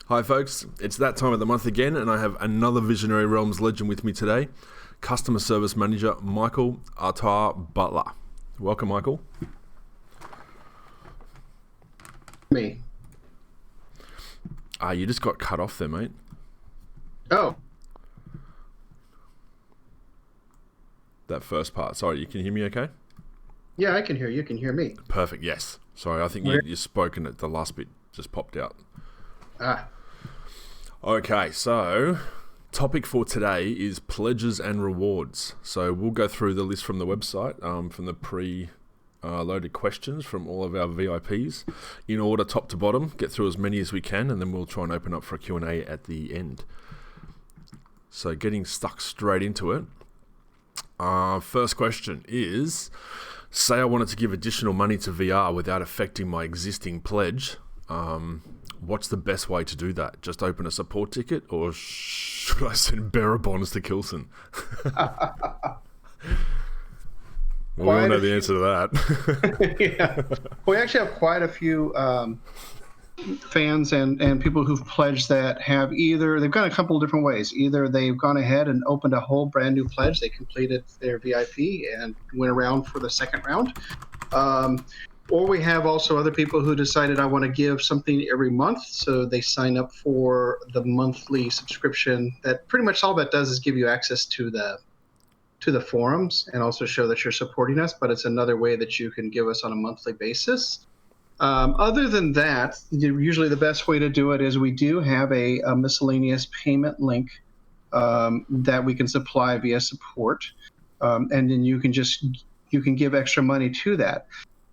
Hi folks, it's that time of the month again and I have another Visionary Realms legend with me today, Customer Service Manager Michael Artois Butler. Welcome, Michael. Me. You just got cut off there, mate. Oh. That first part. Sorry, you can hear me okay? Yeah, I can hear you. You can hear me. Perfect, yes. Sorry, I think you spoke and the last bit just popped out. Okay, so topic for today is pledges and rewards. So we'll go through the list from the website, from the pre-loaded questions from all of our VIPs in order top to bottom, get through as many as we can, and then we'll try and open up for a Q&A at the end. So getting stuck straight into it. First question is, say I wanted to give additional money to VR without affecting my existing pledge. What's the best way to do that? Just open a support ticket, or should I send bearer bonds to Kilsin? We all know the answer to that. Yeah. We actually have quite a few fans and people who've pledged that have they've gone a couple of different ways. Either they've gone ahead and opened a whole brand new pledge. They completed their VIP and went around for the second round. Or we have also other people who decided I want to give something every month, so they sign up for the monthly subscription. That pretty much all that does is give you access to the forums and also show that you're supporting us, but it's another way that you can give us on a monthly basis. Other than that, usually the best way to do it is we do have a miscellaneous payment link that we can supply via support, and then you can give extra money to that.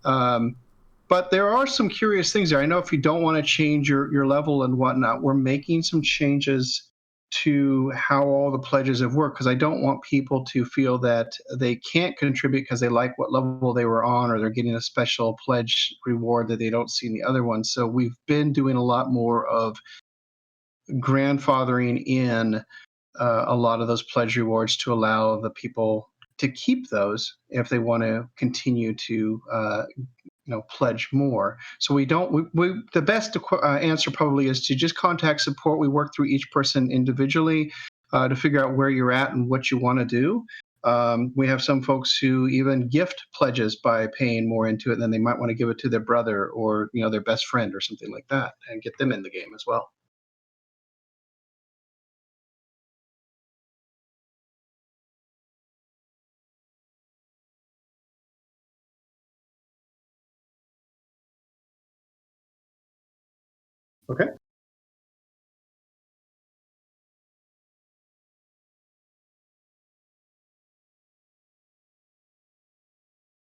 But there are some curious things there. I know if you don't want to change your level and whatnot, we're making some changes to how all the pledges have worked, because I don't want people to feel that they can't contribute because they like what level they were on, or they're getting a special pledge reward that they don't see in the other ones. So we've been doing a lot more of grandfathering in a lot of those pledge rewards to allow the people to keep those if they want to continue to pledge more. So the best answer probably is to just contact support. We work through each person individually to figure out where you're at and what you want to do. We have some folks who even gift pledges by paying more into it, and then they might want to give it to their brother or their best friend or something like that, and get them in the game as well. Okay.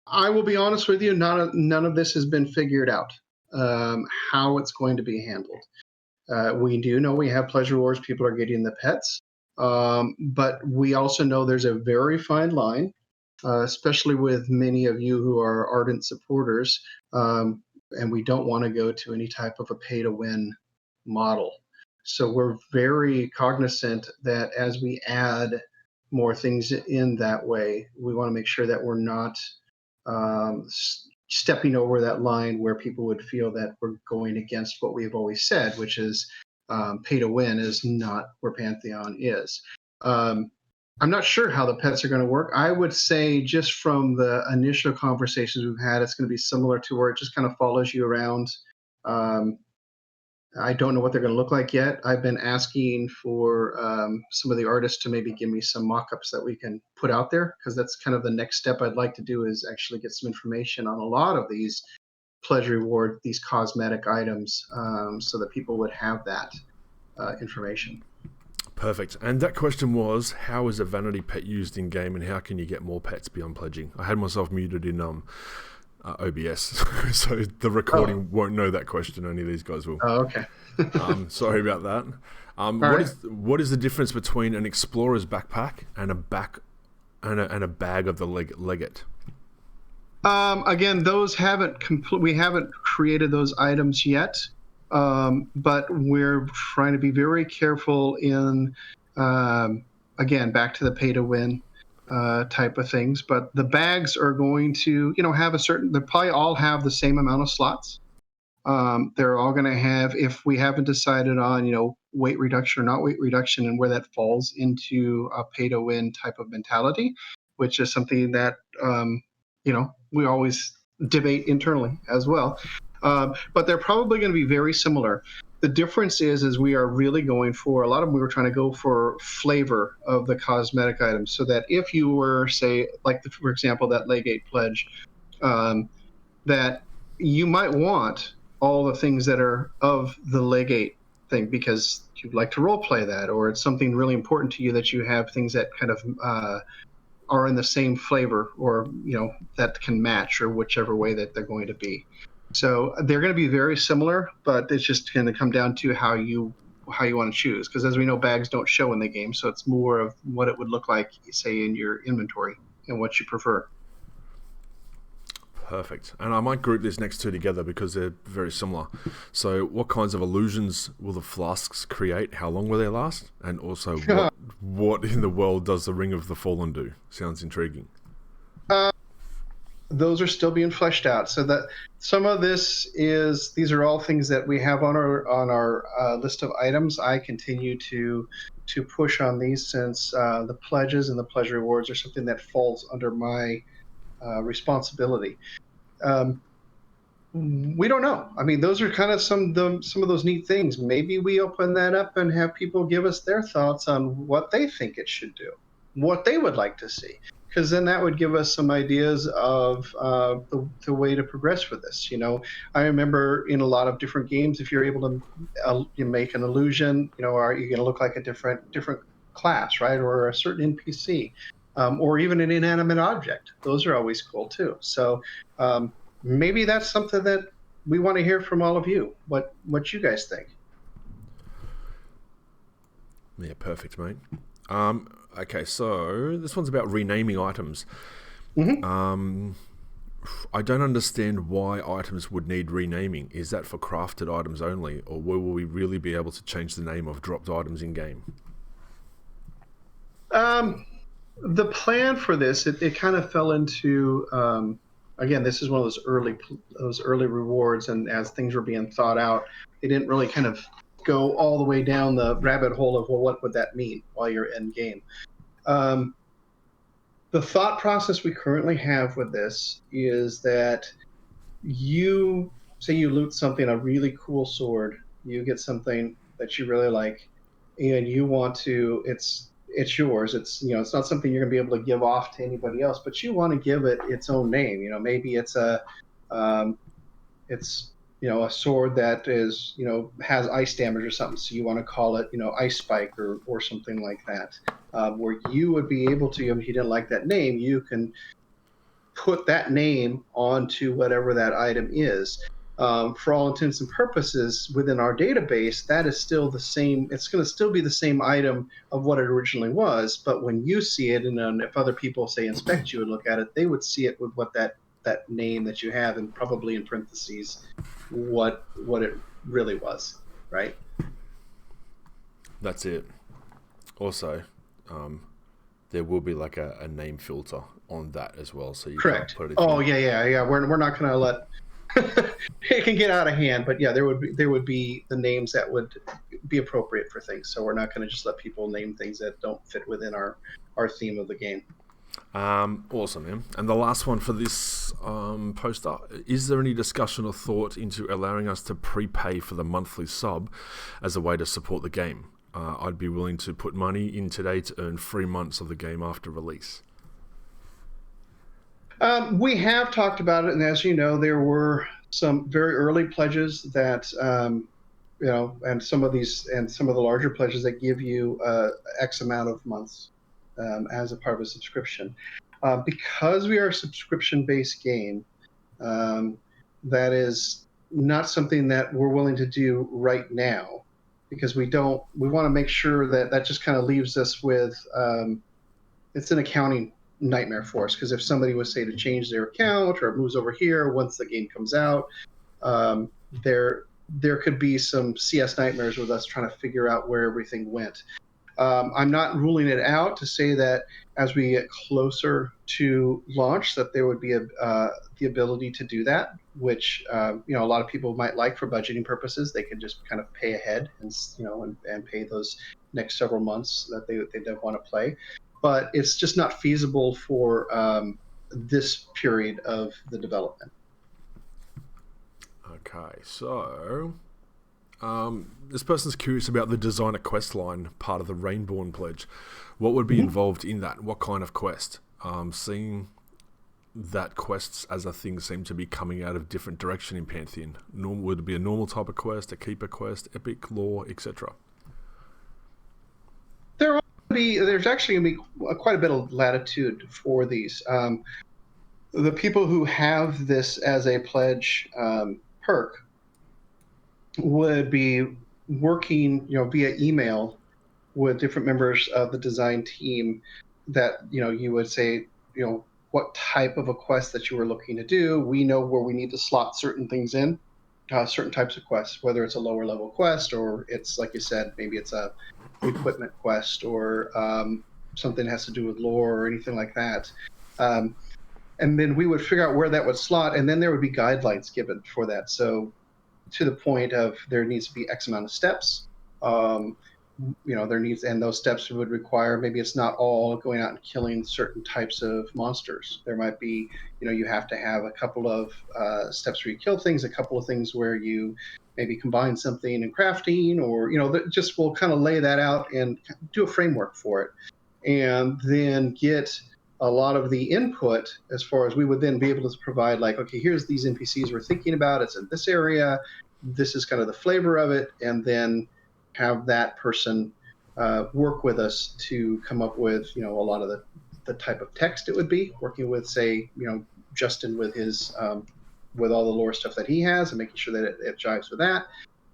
I will be honest with you, none of this has been figured out, how it's going to be handled. We do know we have pleasure rewards. People are getting the pets. But we also know there's a very fine line, especially with many of you who are ardent supporters. And we don't want to go to any type of a pay-to-win model. So we're very cognizant that as we add more things in that way, we want to make sure that we're not stepping over that line where people would feel that we're going against what we've always said, which is pay to win is not where Pantheon is. I'm not sure how the pets are going to work. I would say just from the initial conversations we've had, it's going to be similar to where it just kind of follows you around. I don't know what they're going to look like yet. I've been asking for some of the artists to maybe give me some mock-ups that we can put out there, because that's kind of the next step I'd like to do, is actually get some information on a lot of these pledge reward, these cosmetic items, so that people would have that information. Perfect. And that question was, how is a vanity pet used in game, and how can you get more pets beyond pledging? I had myself muted in OBS, so the recording won't know that question. Only these guys will. Oh, okay. Sorry about that. What is the difference between an explorer's backpack and a bag of the legate? Again, those we haven't created those items yet, but we're trying to be very careful in, again, back to the pay to win type of things. But the bags are going to, have they'll probably all have the same amount of slots. They're all going to have, if we haven't decided on, weight reduction or not weight reduction and where that falls into a pay to win type of mentality, which is something that, we always debate internally as well. But they're probably going to be very similar. The difference is we are really going for, a lot of them we were trying to go for flavor of the cosmetic items, so that if you were, say, like, for example, that Legate pledge, that you might want all the things that are of the Legate thing because you'd like to role play that, or it's something really important to you that you have things that kind of are in the same flavor, or that can match, or whichever way that they're going to be. So they're going to be very similar, but it's just going to come down to how you want to choose. Because as we know, bags don't show in the game, so it's more of what it would look like, say, in your inventory and what you prefer. Perfect. And I might group these next two together because they're very similar. So what kinds of illusions will the flasks create? How long will they last? And also, what in the world does the Ring of the Fallen do? Sounds intriguing. Those are still being fleshed out. So that some of these are all things that we have on our list of items. I continue to push on these since the pledges and the pledge rewards are something that falls under my responsibility. We don't know. I mean, those are kind of some of those neat things. Maybe we open that up and have people give us their thoughts on what they think it should do, what they would like to see, because then that would give us some ideas of the way to progress with this. I remember in a lot of different games, if you're able to you make an illusion, are you going to look like a different class, right, or a certain NPC, or even an inanimate object. Those are always cool too. So maybe that's something that we want to hear from all of you. What you guys think? Yeah, perfect, mate. Okay, so this one's about renaming items. Mm-hmm. I don't understand why items would need renaming. Is that for crafted items only, or will we really be able to change the name of dropped items in game? The plan for this, it kind of fell into, again, this is one of those early rewards, and as things were being thought out, they didn't really kind of go all the way down the rabbit hole of, well, what would that mean while you're in game? The thought process we currently have with this is that you loot something, a really cool sword, you get something that you really like, and you want to, it's yours. It's it's not something you're going to be able to give off to anybody else, but you want to give it its own name. Maybe it's a sword that is has ice damage or something, so you want to call it Ice Spike or something like that, where you would be able to, if you didn't like that name, you can put that name onto whatever that item is. For all intents and purposes, within our database, that is still the same. It's going to still be the same item of what it originally was. But when you see it, and if other people, say, inspect you and look at it, they would see it with what that name that you have, and probably in parentheses what it really was, right? That's it. Also, there will be like a name filter on that as well, so you correct. Can't put it. Oh yeah. We're not going to let it can get out of hand, but yeah, there would be the names that would be appropriate for things. So we're not going to just let people name things that don't fit within our theme of the game. Awesome, man. And the last one for this poster, is there any discussion or thought into allowing us to prepay for the monthly sub as a way to support the game? I'd be willing to put money in today to earn 3 months of the game after release. We have talked about it, and as you know, there were some very early pledges that, and some of the larger pledges that give you X amount of months as a part of a subscription. Because we are a subscription-based game, that is not something that we're willing to do right now, because we want to make sure that just kind of leaves us with, it's an accounting nightmare for us, because if somebody was, say, to change their account or it moves over here once the game comes out, there could be some CS nightmares with us trying to figure out where everything went. I'm not ruling it out to say that as we get closer to launch, that there would be the ability to do that, which a lot of people might like for budgeting purposes. They can just kind of pay ahead and pay those next several months that they don't want to play. But it's just not feasible for this period of the development. Okay, so this person's curious about the designer quest line part of the Rainborn Pledge. What would be involved in that? What kind of quest? Seeing that quests as a thing seem to be coming out of different direction in Pantheon. Would it be a normal type of quest, a keeper quest, epic, lore, etc.? There's actually going to be quite a bit of latitude for these. The people who have this as a pledge perk would be working, via email with different members of the design team that, you would say, what type of a quest that you were looking to do. We know where we need to slot certain things in, certain types of quests, whether it's a lower level quest or it's, like you said, maybe it's a equipment quest or something that has to do with lore or anything like that. And then we would figure out where that would slot, and then there would be guidelines given for that. So to the point of there needs to be X amount of steps. And those steps would require, maybe it's not all going out and killing certain types of monsters. There might be, you have to have a couple of steps where you kill things, a couple of things where you maybe combine something in crafting, or, just we'll kind of lay that out and do a framework for it. And then get a lot of the input as far as we would then be able to provide, like, okay, here's these NPCs we're thinking about. It's in this area. This is kind of the flavor of it. And then have that person work with us to come up with, a lot of the type of text it would be, working with, say, Justin with his, with all the lore stuff that he has and making sure that it jives with that.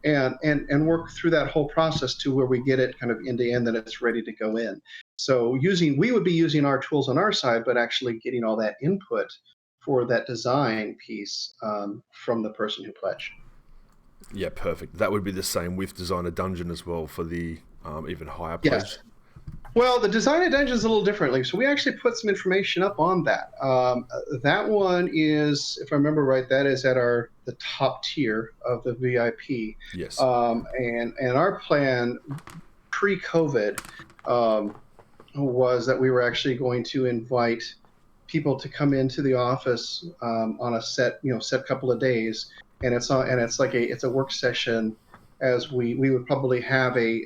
And work through that whole process to where we get it kind of end to end, that it's ready to go in. So we would be using our tools on our side, but actually getting all that input for that design piece from the person who pledged. Yeah, perfect. That would be the same with Designer Dungeon as well for the even higher pledge. Yes. Well, the Designer Dungeon is a little differently. So we actually put some information up on that. That one is, if I remember right, that is at the top tier of the VIP. Yes. And our plan pre-COVID was that we were actually going to invite people to come into the office on a set couple of days, and it's a work session, as we would probably have a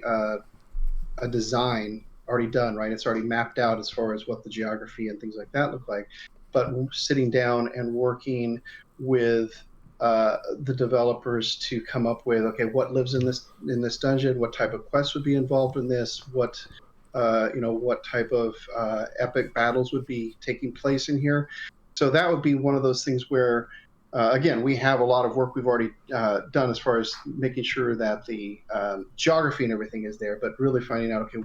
design already done, right? It's already mapped out as far as what the geography and things like that look like, but sitting down and working with the developers to come up with, okay, what lives in this dungeon, what type of quests would be involved in this, what type of epic battles would be taking place in here. So that would be one of those things where, again, we have a lot of work we've already done as far as making sure that the geography and everything is there, but really finding out, okay,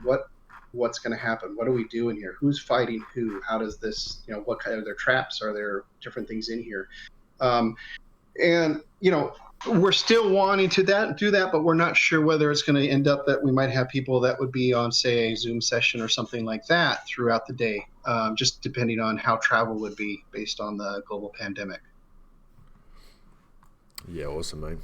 what's going to happen? What do we do in here? Who's fighting who? How does this, what kind of their traps? Are there different things in here? And we're still wanting to do that, but we're not sure whether it's going to end up that we might have people that would be on, say, a Zoom session or something like that throughout the day, just depending on how travel would be based on the global pandemic. Yeah, awesome, mate.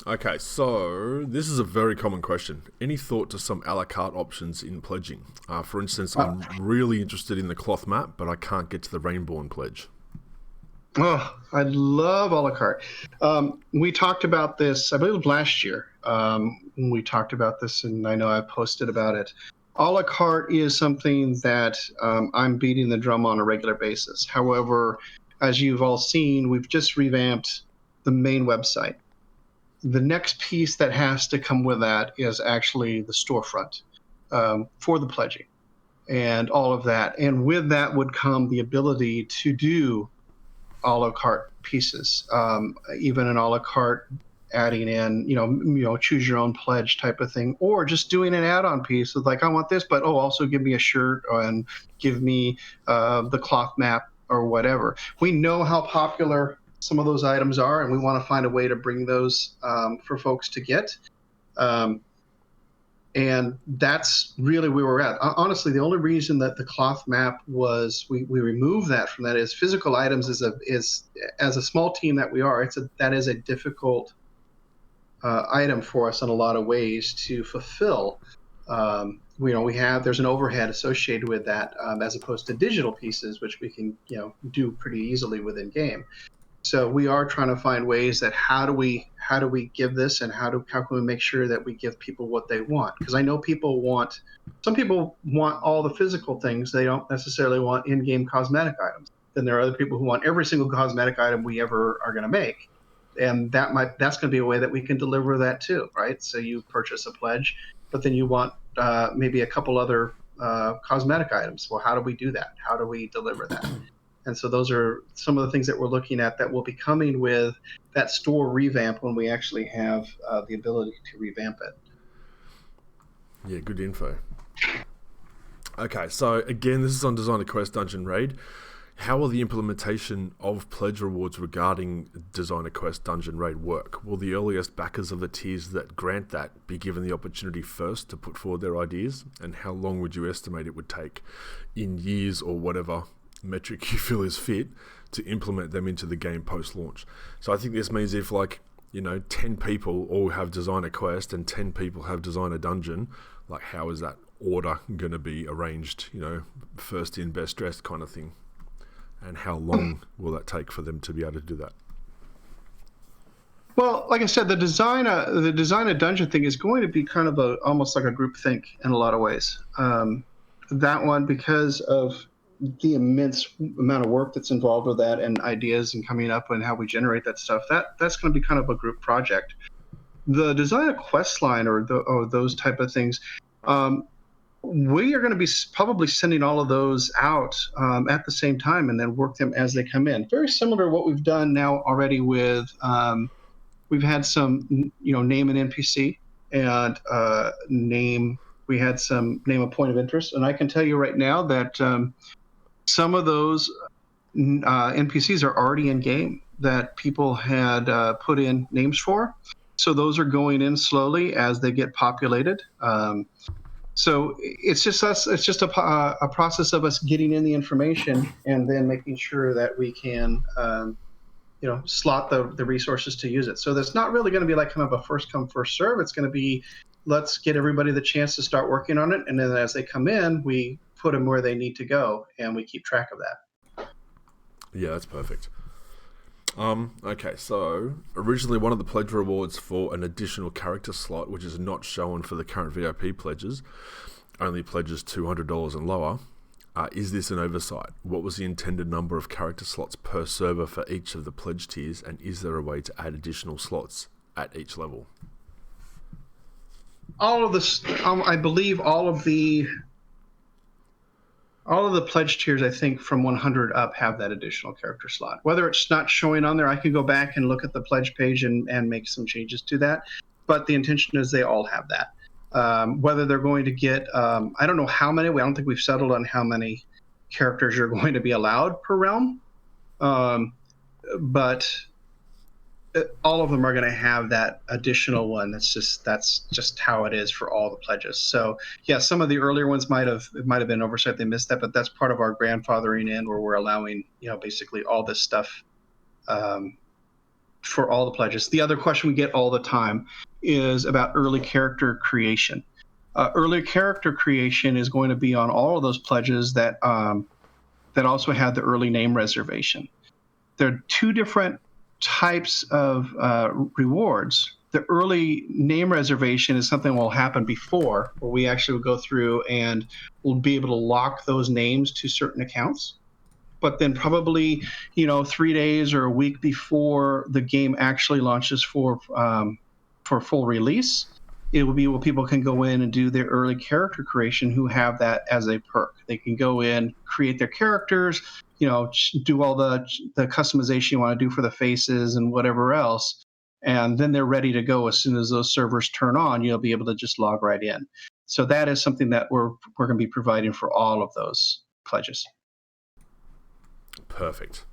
Okay, so this is a very common question. Any thought to some a la carte options in pledging? For instance, I'm really interested in the cloth map, but I can't get to the Rainborn pledge. Oh, I love a la carte. We talked about this, I believe, last year. We talked about this, and I know I posted about it. A la carte is something that I'm beating the drum on a regular basis. However, as you've all seen, we've just revamped the main website. The next piece that has to come with that is actually the storefront for the pledging and all of that. And with that would come the ability to do a la carte pieces, even an a la carte adding in, choose your own pledge type of thing, or just doing an add-on piece of like, I want this, but also give me a shirt and give me the cloth map or whatever. We know how popular some of those items are, and we want to find a way to bring those for folks to get. And that's really where we're at. Honestly, the only reason that the cloth map was we removed that from that is physical items is as a small team that we are, that is a difficult item for us in a lot of ways to fulfill. There's an overhead associated with that, as opposed to digital pieces, which we can do pretty easily within game. So we are trying to find ways that how do we give this, and how can we make sure that we give people what they want? Because I know some people want all the physical things. They don't necessarily want in-game cosmetic items. Then there are other people who want every single cosmetic item we ever are going to make. And that's going to be a way that we can deliver that too, right? So you purchase a pledge, but then you want maybe a couple other cosmetic items. Well, how do we do that? How do we deliver that? And so those are some of the things that we're looking at that will be coming with that store revamp when we actually have the ability to revamp it. Yeah, good info. Okay, so again, this is on Designer Quest Dungeon Raid. How will the implementation of pledge rewards regarding Designer Quest Dungeon Raid work? Will the earliest backers of the tiers that grant that be given the opportunity first to put forward their ideas? And how long would you estimate it would take, in years or whatever metric you feel is fit, to implement them into the game post-launch? So I think this means if 10 people all have Designer Quest and 10 people have Designer Dungeon, how is that order going to be arranged, first in, best dressed kind of thing? And how long will that take for them to be able to do that? Well, like I said, the designer dungeon thing is going to be kind of almost like a group think in a lot of ways. That one, because of the immense amount of work that's involved with that, and ideas and coming up and how we generate that stuff, that's going to be kind of a group project. The designer quest line or those type of things, we are going to be probably sending all of those out at the same time, and then work them as they come in. Very similar to what we've done now already with, we've had some, name an NPC and we had some name a point of interest. And I can tell you right now that some of those NPCs are already in game that people had put in names for. So those are going in slowly as they get populated. So it's just us. It's just a process of us getting in the information and then making sure that we can, slot the resources to use it. So that's not really going to be like kind of a first come first serve. It's going to be, let's get everybody the chance to start working on it, and then as they come in, we put them where they need to go, and we keep track of that. Yeah, that's perfect. Okay, so originally one of the pledge rewards for an additional character slot, which is not shown for the current VIP pledges, only pledges $200 and lower. Is this an oversight? What was the intended number of character slots per server for each of the pledge tiers, and is there a way to add additional slots at each level? All of this, I believe all of the pledge tiers, I think from 100 up, have that additional character slot. Whether it's not showing on there, I can go back and look at the pledge page and make some changes to that. But the intention is they all have that. Whether they're going to get, I don't know how many. I don't think we've settled on how many characters are going to be allowed per realm. But all of them are going to have that additional one. That's just how it is for all the pledges. So yeah, some of the earlier ones might have been oversight. They missed that, but that's part of our grandfathering in, where we're allowing, basically all this stuff for all the pledges. The other question we get all the time is about early character creation. Early character creation is going to be on all of those pledges that also have the early name reservation. There are two different types of rewards. The early name reservation is something that will happen before, where we actually will go through and we'll be able to lock those names to certain accounts. But then probably, 3 days or a week before the game actually launches for full release, it will be where people can go in and do their early character creation who have that as a perk. They can go in, create their characters, do all the customization you want to do for the faces and whatever else. And then they're ready to go. As soon as those servers turn on, you'll be able to just log right in. So that is something that we're going to be providing for all of those pledges. Perfect.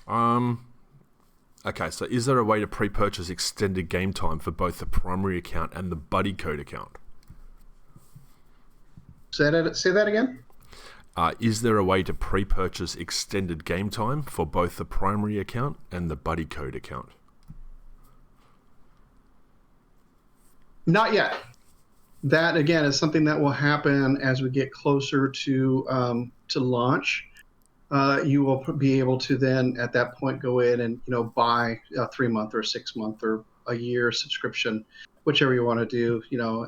Okay, so is there a way to pre-purchase extended game time for both the primary account and the buddy code account? Say that again? Is there a way to pre-purchase extended game time for both the primary account and the buddy code account? Not yet. That again is something that will happen as we get closer to launch. You will be able to then at that point go in and buy a 3-month or 6-month or a year subscription, whichever you want to do.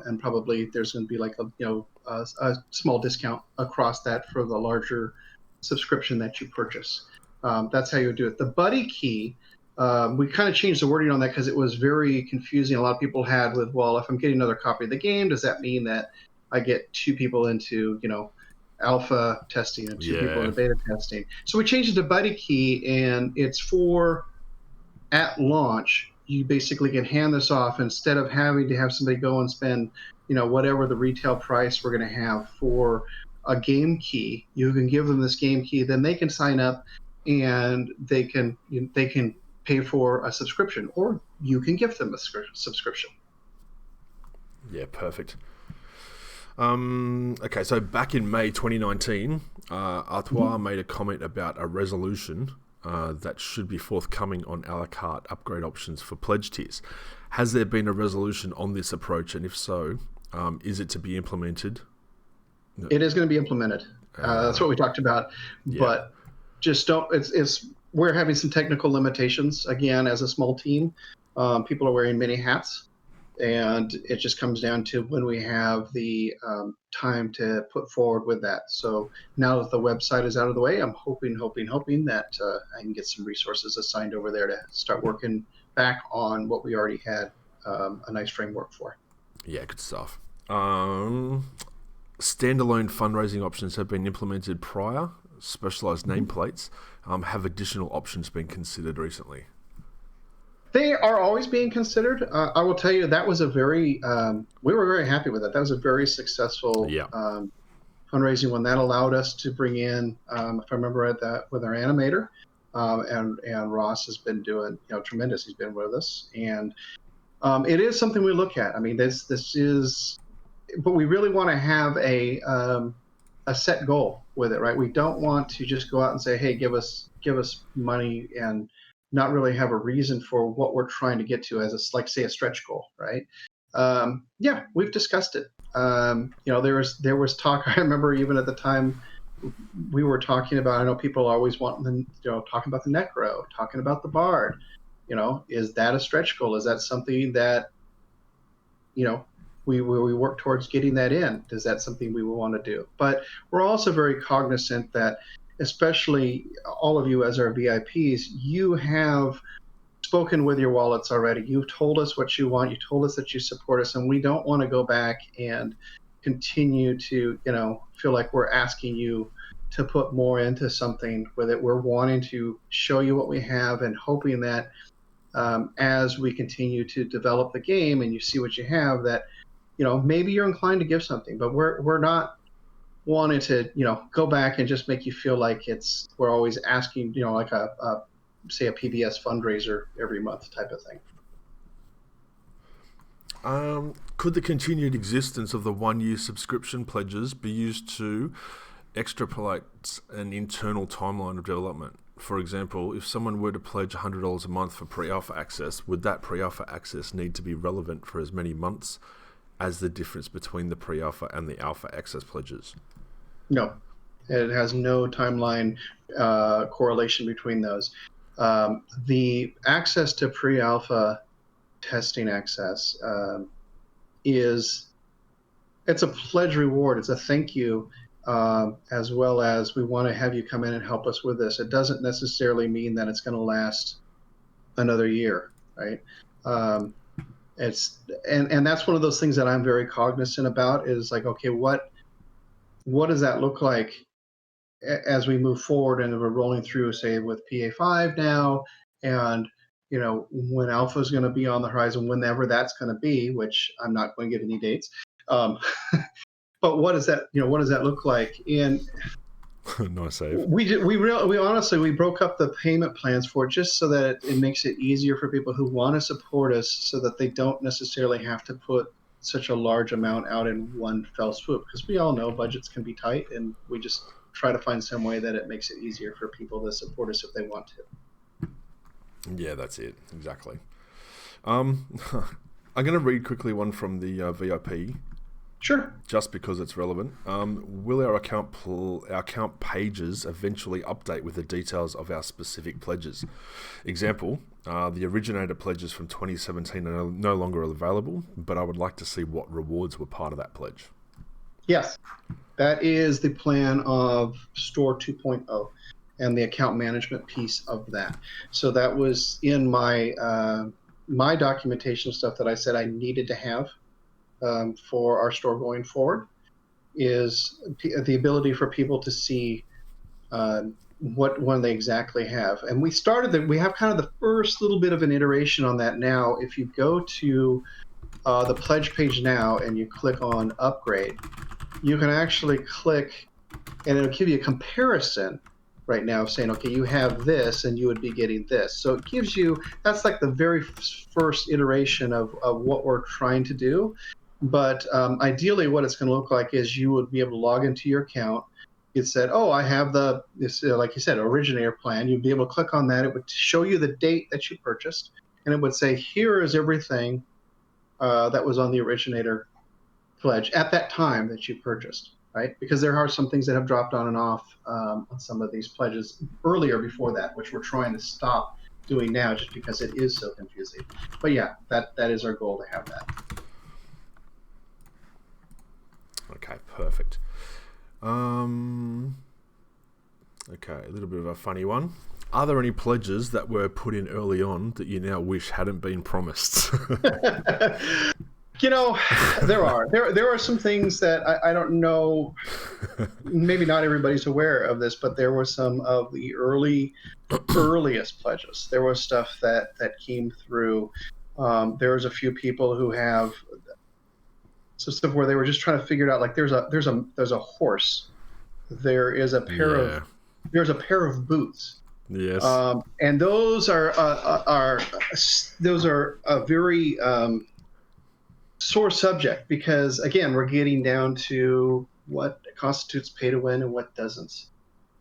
And probably there's going to be like a small discount across that for the larger subscription that you purchase. That's how you would do it. The buddy key. We kind of changed the wording on that because it was very confusing. A lot of people had with, well, if I'm getting another copy of the game, does that mean that I get 2 people into, alpha testing and 2 people into beta testing? So we changed it to buddy key, and it's for at launch. You basically can hand this off instead of having to have somebody go and spend, whatever the retail price we're going to have for a game key. You can give them this game key, then they can sign up, and they can pay for a subscription, or you can give them a subscription. Yeah, perfect. Okay, so back in May 2019, Artois made a comment about a resolution that should be forthcoming on a la carte upgrade options for pledge tiers. Has there been a resolution on this approach, and if so, is it to be implemented? It is going to be implemented. That's what we talked about, but just don't. We're having some technical limitations again as a small team. People are wearing many hats, and it just comes down to when we have the time to put forward with that. So now that the website is out of the way, I'm hoping that I can get some resources assigned over there to start working back on what we already had a nice framework for. Yeah, good stuff. Standalone fundraising options have been implemented prior. Specialized nameplates. Have additional options been considered recently? They are always being considered. I will tell you that was a very we were very happy with it. That was a very successful fundraising one that allowed us to bring in, if I remember right, that with our animator, and Ross has been doing tremendous. He's been with us, and it is something we look at. I mean, this is, but we really want to have a set goal with it, right? We don't want to just go out and say, hey, give us money and not really have a reason for what we're trying to get to as a stretch goal, right? We've discussed it. There was talk. I remember even at the time we were talking about. I know people always want talking about the Necro, talking about the Bard. Is that a stretch goal? Is that something that we work towards getting that in? Is that something we will want to do? But we're also very cognizant that, especially all of you as our VIPs, you have spoken with your wallets already. You've told us what you want. You told us that you support us, and we don't want to go back and continue to, feel like we're asking you to put more into something with it. We're wanting to show you what we have and hoping that as we continue to develop the game and you see what you have, that maybe you're inclined to give something, but we're not wanting to go back and just make you feel like we're always asking like a say a PBS fundraiser every month type of thing. Could the continued existence of the 1-year subscription pledges be used to extrapolate an internal timeline of development? For example, if someone were to pledge $100 a month for pre-alpha access, would that pre-alpha access need to be relevant for as many months as the difference between the pre-alpha and the alpha access pledges? No, it has no timeline correlation between those. The access to pre-alpha testing access it's a pledge reward. It's a thank you, as well as we want to have you come in and help us with this. It doesn't necessarily mean that it's going to last another year, right? And that's one of those things that I'm very cognizant about is like, okay, what does that look like as we move forward and we're rolling through, say, with PA5 now, and when alpha is going to be on the horizon, whenever that's going to be, which I'm not going to give any dates. But what does that look like? And nice save. We honestly broke up the payment plans for it just so that it makes it easier for people who want to support us, so that they don't necessarily have to put such a large amount out in one fell swoop, because we all know budgets can be tight, and we just try to find some way that it makes it easier for people to support us if they want to. Yeah, that's it. Exactly. I'm going to read quickly one from the VIP. Sure. Just because it's relevant. Will our account pages eventually update with the details of our specific pledges? Example, the originator pledges from 2017 are no longer available, but I would like to see what rewards were part of that pledge. Yes, that is the plan of Store 2.0 and the account management piece of that. So that was in my my documentation stuff that I said I needed to have for our store going forward, is the ability for people to see what one they exactly have. And we have kind of the first little bit of an iteration on that now. If you go to the pledge page now and you click on upgrade, you can actually click and it'll give you a comparison right now saying, okay, you have this and you would be getting this. So it gives you, that's like the very first iteration of what we're trying to do. But ideally what it's going to look like is you would be able to log into your account. It said, oh, I have this, like you said, originator plan. You'd be able to click on that. It would show you the date that you purchased. And it would say, here is everything that was on the originator pledge at that time that you purchased, right? Because there are some things that have dropped on and off on some of these pledges earlier before that, which we're trying to stop doing now just because it is so confusing. But yeah, that is our goal, to have that. Okay, perfect. Okay, a little bit of a funny one. Are there any pledges that were put in early on that you now wish hadn't been promised? You know, there are. There are some things that I don't know, maybe not everybody's aware of this, but there were some of the earliest pledges. There was stuff that came through. There was a few people who have some stuff where they were just trying to figure it out. Like there's a horse. There is a pair of boots. Yes. And those are a very sore subject, because again, we're getting down to what constitutes pay to win and what doesn't,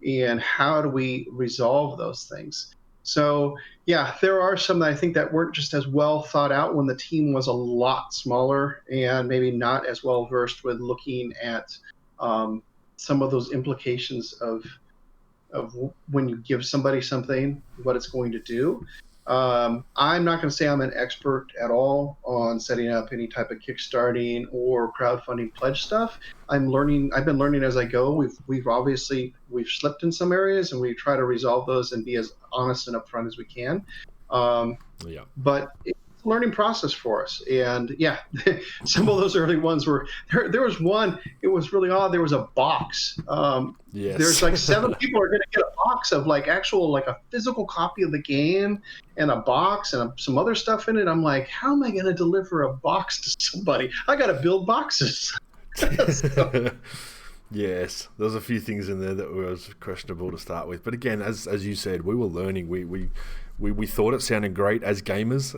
and how do we resolve those things. So yeah, there are some that I think that weren't just as well thought out when the team was a lot smaller and maybe not as well versed with looking at some of those implications of when you give somebody something, what it's going to do. I'm not going to say I'm an expert at all on setting up any type of kickstarting or crowdfunding pledge stuff. I've been learning as I go. We've slipped in some areas, and we try to resolve those and be as honest and upfront as we can. But it's a learning process for us. And yeah, some of those early ones were there was one, it was really odd. There was a box. Yes. There's like 7 people are going to get a box of like a physical copy of the game and a box and some other stuff in it. I'm like, how am I going to deliver a box to somebody? I got to build boxes. Yes, there's a few things in there that was questionable to start with, but again, as you said, we were learning. We thought it sounded great as gamers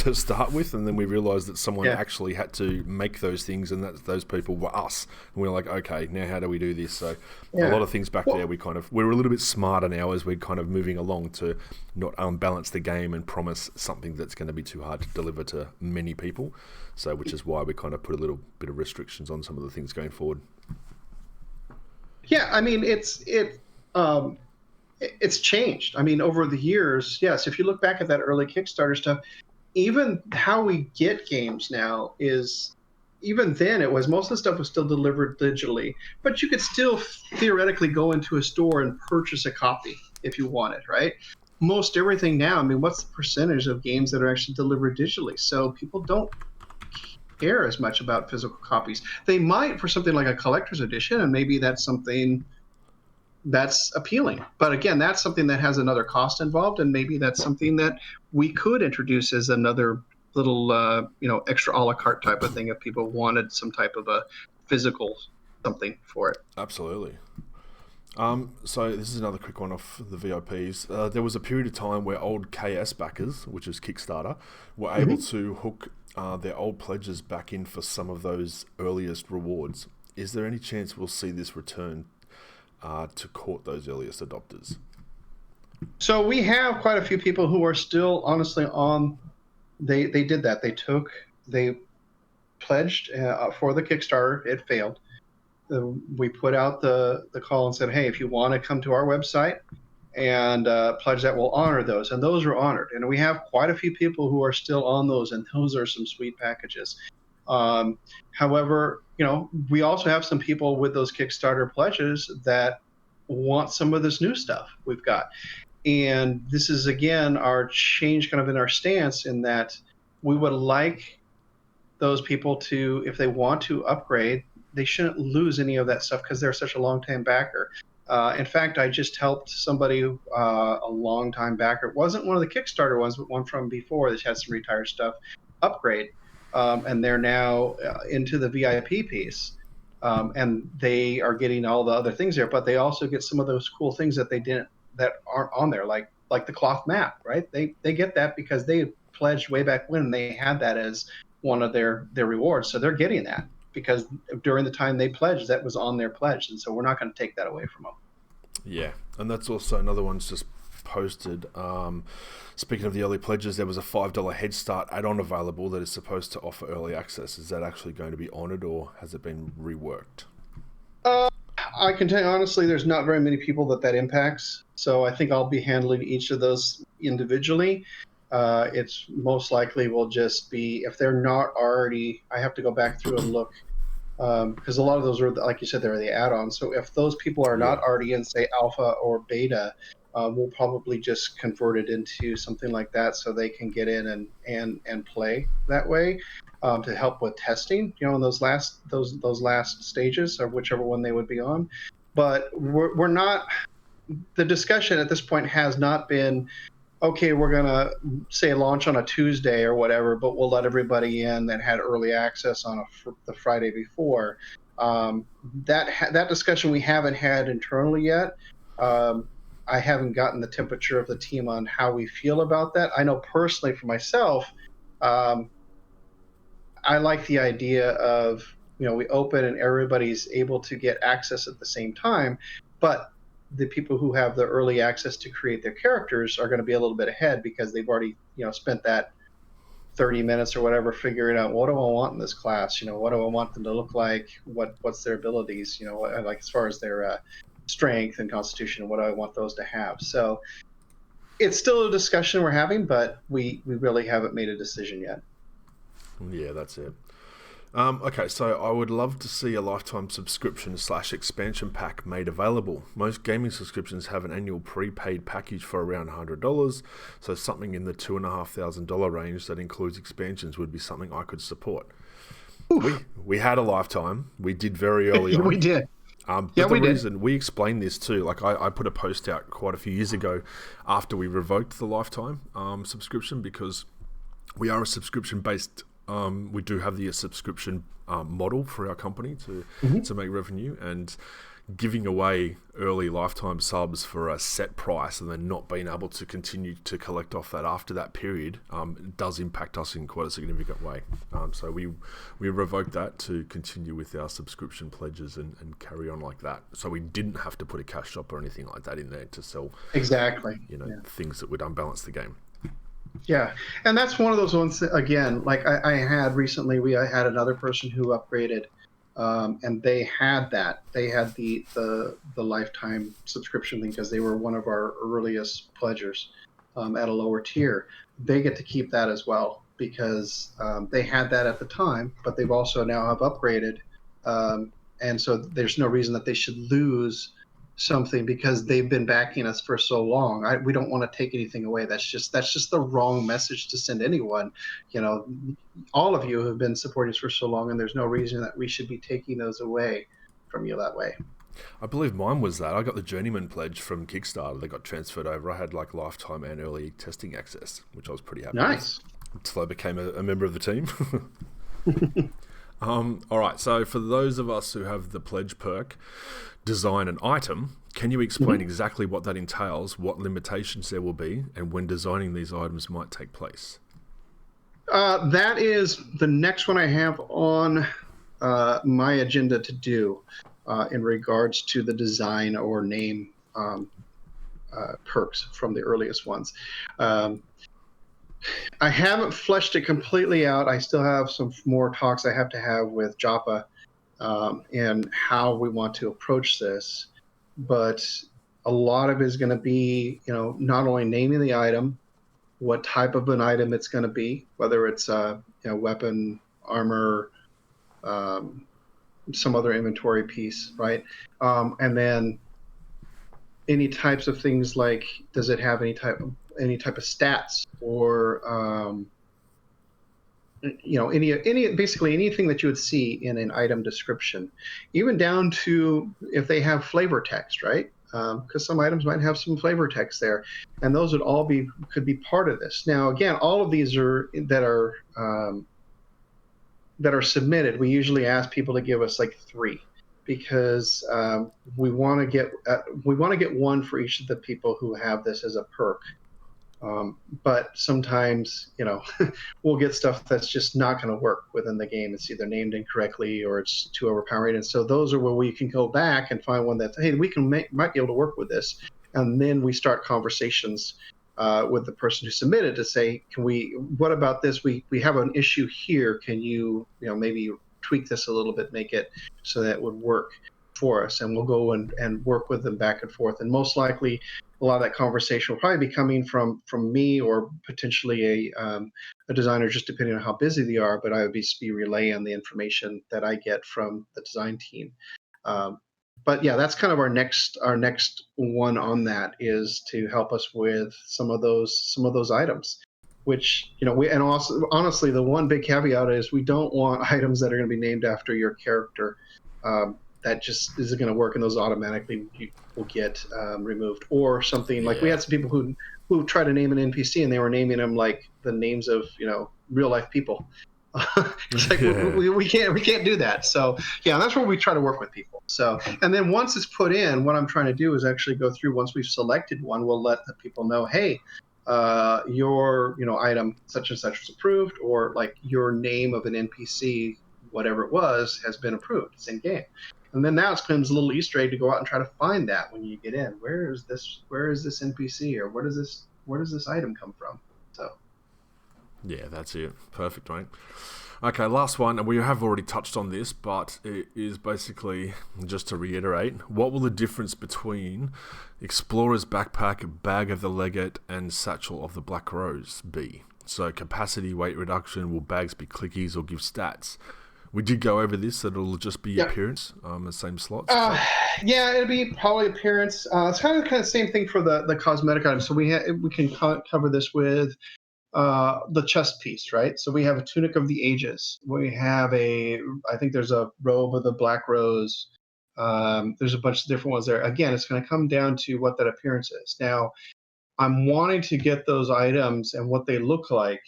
to start with, and then we realized that someone actually had to make those things, and that those people were us. And we were like, okay, now how do we do this? So a lot of things back there, we were a little bit smarter now as we're kind of moving along to not unbalance the game and promise something that's going to be too hard to deliver to many people. So which is why we kind of put a little bit of restrictions on some of the things going forward. Yeah, I mean, it's changed. I mean, over the years, yes, if you look back at that early Kickstarter stuff, even how we get games now is, even then it was, most of the stuff was still delivered digitally, but you could still theoretically go into a store and purchase a copy if you wanted, right? Most everything now, I mean, what's the percentage of games that are actually delivered digitally? So people don't care as much about physical copies. They might for something like a collector's edition, and maybe that's something that's appealing. But again, that's something that has another cost involved, and maybe that's something that we could introduce as another little, extra a la carte type of thing if people wanted some type of a physical something for it. Absolutely. So this is another quick one off the VIPs. There was a period of time where old KS backers, which is Kickstarter, were able to hook their old pledges back in for some of those earliest rewards. Is there any chance we'll see this return to court those earliest adopters? So we have quite a few people who are still honestly on. They did that. They pledged for the Kickstarter. It failed. We put out the call and said, hey, if you want to come to our website and pledge that, we'll honor those. And those are honored. And we have quite a few people who are still on those, and those are some sweet packages. However, we also have some people with those Kickstarter pledges that want some of this new stuff we've got. And this is, again, our change kind of in our stance, in that we would like those people to, if they want to upgrade, they shouldn't lose any of that stuff because they're such a long-time backer. In fact, I just helped somebody, a long-time backer. It wasn't one of the Kickstarter ones, but one from before that had some retired stuff, upgrade. And they're now into the VIP piece. And they are getting all the other things there, but they also get some of those cool things that that aren't on there, like the cloth map, right? They get that because they pledged way back when they had that as one of their rewards. So they're getting that because during the time they pledged, that was on their pledge. And so we're not going to take that away from them. Yeah, and that's also another one's just posted. Speaking of the early pledges, there was a $5 Head Start add-on available that is supposed to offer early access. Is that actually going to be honoured, or has it been reworked? I can tell you honestly, there's not very many people that impacts. So I think I'll be handling each of those individually. It's most likely will just be, if they're not already, I have to go back through and look, because a lot of those are, like you said, they're the add-ons. So if those people are not already in, say, alpha or beta, we'll probably just convert it into something like that so they can get in and play that way, to help with testing, in those last stages of whichever one they would be on. But we're not, the discussion at this point has not been, okay, we're going to say launch on a Tuesday or whatever, but we'll let everybody in that had early access on the Friday before. That discussion we haven't had internally yet. I haven't gotten the temperature of the team on how we feel about that. I know personally for myself, I like the idea of, we open and everybody's able to get access at the same time, but the people who have the early access to create their characters are going to be a little bit ahead because they've already, spent that 30 minutes or whatever figuring out, what do I want in this class? What do I want them to look like? What's their abilities? Like as far as their strength and constitution, what do I want those to have? So it's still a discussion we're having, but we really haven't made a decision yet. Yeah, that's it. Okay, so I would love to see a lifetime subscription / expansion pack made available. Most gaming subscriptions have an annual prepaid package for around $100, so something in the $2,500 range that includes expansions would be something I could support. We had a lifetime. We did very early on. We did. But the reason we explained this too, like I put a post out quite a few years ago after we revoked the lifetime subscription, because we are a subscription-based. We do have the subscription model for our company to make revenue, and giving away early lifetime subs for a set price and then not being able to continue to collect off that after that period does impact us in quite a significant way. So we revoked that to continue with our subscription pledges and carry on like that. So we didn't have to put a cash shop or anything like that in there to sell things that would unbalance the game. Yeah, and that's one of those ones that, again, like I had recently, I had another person who upgraded, and they had that. They had the lifetime subscription thing because they were one of our earliest pledgers at a lower tier. They get to keep that as well because they had that at the time, but they've also now have upgraded, and so there's no reason that they should lose something because they've been backing us for so long. We don't want to take anything away. That's just the wrong message to send anyone. All of you have been supporting us for so long, and there's no reason that we should be taking those away from you that way. I believe mine was that. I got the Journeyman pledge from Kickstarter. They got transferred over. I had like lifetime and early testing access, which I was pretty happy with. Until I became a member of the team. All right, so for those of us who have the pledge perk, design an item, can you explain exactly what that entails, what limitations there will be, and when designing these items might take place? That is the next one I have on my agenda to do in regards to the design or name perks from the earliest ones. I haven't fleshed it completely out. I still have some more talks I have to have with Joppa and how we want to approach this. But a lot of it is going to be, not only naming the item, what type of an item it's going to be, whether it's weapon, armor, some other inventory piece, right? And then any types of things like, does it have any type of stats or any basically anything that you would see in an item description, even down to if they have flavor text, right? Because some items might have some flavor text there, and those could be part of this. Now, again, all of these that are submitted. We usually ask people to give us like 3, because we want to get one for each of the people who have this as a perk. But sometimes, we'll get stuff that's just not going to work within the game. It's either named incorrectly or it's too overpowering. And so those are where we can go back and find one that, hey, we might be able to work with this. And then we start conversations with the person who submitted to say, what about this? We have an issue here. Can you, maybe tweak this a little bit, make it so that it would work for us? And we'll go and work with them back and forth. And most likely, a lot of that conversation will probably be coming from me or potentially a designer, just depending on how busy they are. But I would be relaying the information that I get from the design team. But yeah, that's kind of our next one on that, is to help us with some of those items. Which, and also, honestly, the one big caveat is we don't want items that are going to be named after your character. That just isn't going to work, and those automatically will get removed. Or something like, we had some people who tried to name an NPC and they were naming them like the names of real life people. It's like, we can't do that. So yeah, that's where we try to work with people. So, and then once it's put in, what I'm trying to do is actually go through, once we've selected one, we'll let the people know, hey, your item such and such was approved, or like your name of an NPC, whatever it was, has been approved. It's in game. And then now it becomes a little Easter egg to go out and try to find that when you get in. Where is this NPC, or where does this item come from? So yeah, that's it. Perfect, mate. Okay, last one, and we have already touched on this, but it is basically, just to reiterate, what will the difference between Explorer's Backpack, Bag of the Legate, and Satchel of the Black Rose be? So capacity, weight reduction, will bags be clickies or give stats? We did go over this, that it'll just be appearance, the same slots. Yeah, it'll be probably appearance. It's kind of the same thing for the cosmetic items. So we can cover this with the chest piece, right? So we have a Tunic of the Ages. We have I think there's a Robe of the Black Rose. There's a bunch of different ones there. Again, it's going to come down to what that appearance is. Now, I'm wanting to get those items and what they look like,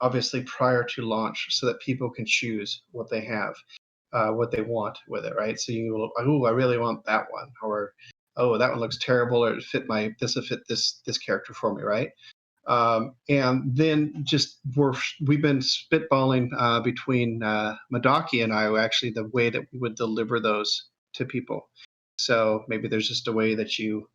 obviously prior to launch, so that people can choose what they have, what they want with it, right? So you will, I really want that one, or oh, that one looks terrible, or this will fit this character for me, right? And then we've been spitballing between Madaki and I, actually, the way that we would deliver those to people. So maybe there's just a way that you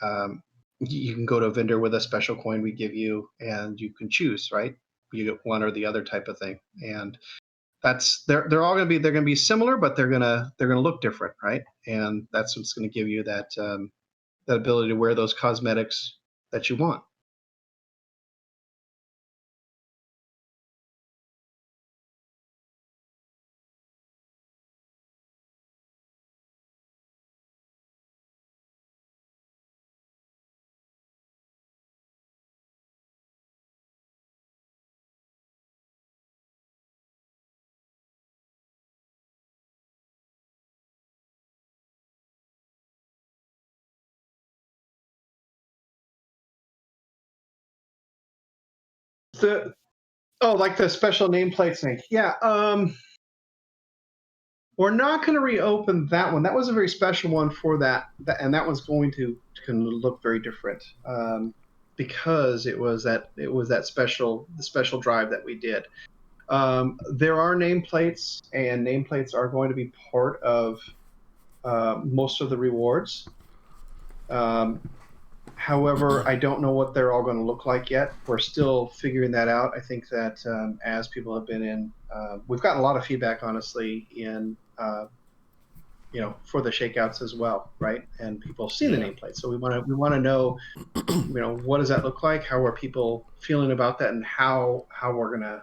can go to a vendor with a special coin we give you, and you can choose, right? You get one or the other type of thing, and they're all going to be similar, but they're gonna look different, right? And that's what's going to give you that ability to wear those cosmetics that you want. Like the special nameplate thing. Yeah. We're not going to reopen that one. That was a very special one for that, and that one's going to look very different. because it was that special drive that we did. There are nameplates, and nameplates are going to be part of most of the rewards. However, I don't know what they're all going to look like yet. We're still figuring that out. I think that as people have been in, we've gotten a lot of feedback, honestly, in for the shakeouts as well, right? And people see the nameplate, so we want to know, what does that look like? How are people feeling about that, and how we're going to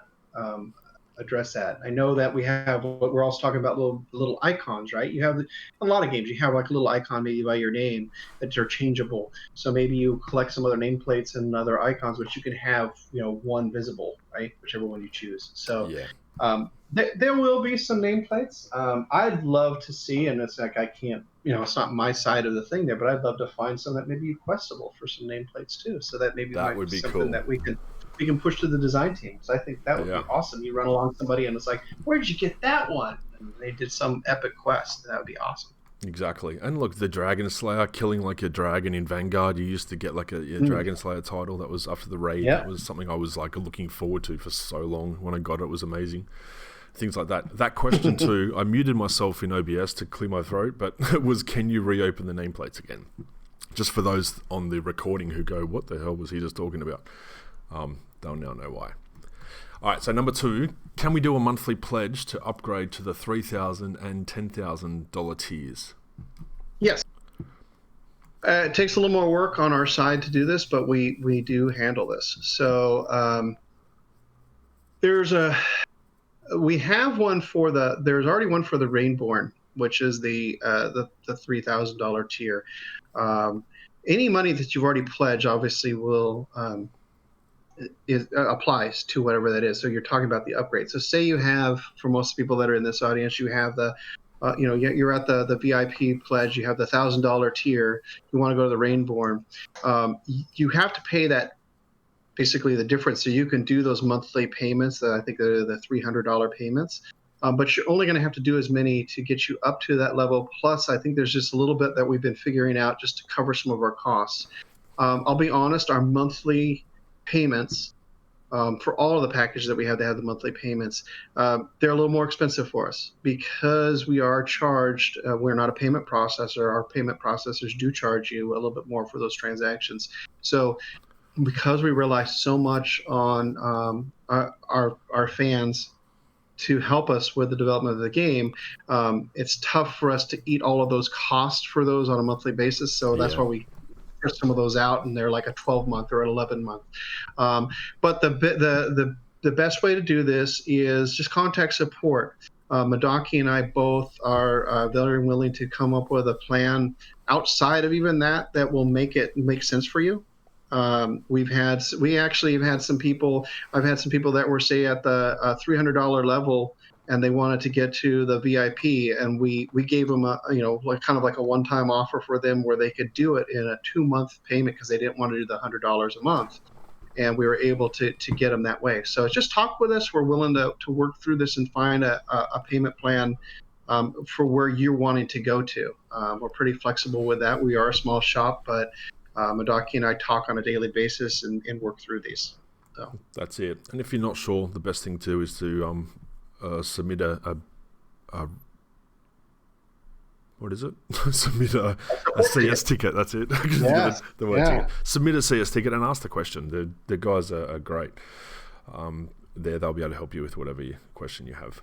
address that. I know that we have what we're also talking about, little icons, right? You have a lot of games. You have like a little icon maybe by your name that are changeable. So maybe you collect some other nameplates and other icons, which you can have, one visible, right? Whichever one you choose. So there will be some nameplates. I'd love to see, and it's like I can't, it's not my side of the thing there, but I'd love to find some that may be questable for some nameplates too. So that maybe that might would be something cool. that we can push to the design team. So I think that would be awesome. You run along somebody and it's like, where did you get that one? And they did some epic quest. That would be awesome. Exactly. And look, the Dragon Slayer, killing like a dragon in Vanguard, you used to get like a Dragon Slayer title. That was after the raid. Yeah. That was something I was like looking forward to for so long. When I got it, it was amazing. Things like that. That question too, I muted myself in OBS to clear my throat, but it was, can you reopen the nameplates again? Just for those on the recording who go, what the hell was he just talking about? They'll now know why. All right, so number 2, can we do a monthly pledge to upgrade to the $3,000 and $10,000 tiers? Yes. It takes a little more work on our side to do this, but we do handle this. So we have one there's already one for the Rainborn, which is the $3,000 tier. Any money that you've already pledged obviously will applies to whatever that is. So you're talking about the upgrade. So say you have, for most people that are in this audience, you have the you're at the VIP pledge, you have the $1,000 tier, you want to go to the Rainborn, you have to pay that, basically the difference, so you can do those monthly payments. I think they're the $300 payments, but you're only going to have to do as many to get you up to that level. Plus, I think there's just a little bit that we've been figuring out just to cover some of our costs. I'll be honest, our monthly payments for all of the packages that we have to have the monthly payments, they're a little more expensive for us because we are charged. We're not a payment processor. Our payment processors do charge you a little bit more for those transactions. So because we rely so much on our fans to help us with the development of the game, it's tough for us to eat all of those costs for those on a monthly basis. So that's why we some of those out, and they're like a 12-month or an 11-month. But the best way to do this is just contact support. Madaki and I both are very willing to come up with a plan outside of even that will make it make sense for you. We actually have had some people. I've had some people that were, say, at the $300 level, and they wanted to get to the VIP, and we gave them a kind of like a one-time offer for them where they could do it in a 2-month payment because they didn't want to do the $100 a month, and we were able to get them that way. So just talk with us. We're willing to work through this and find a payment plan for where you're wanting to go to. We're pretty flexible with that. We are a small shop, but Madaki and I talk on a daily basis and work through these. So that's it. And if you're not sure, the best thing to do is to submit a what is it? Submit a CS ticket. That's it. Yeah. the word ticket. Submit a CS ticket and ask the question. The guys are great. They'll be able to help you with whatever question you have.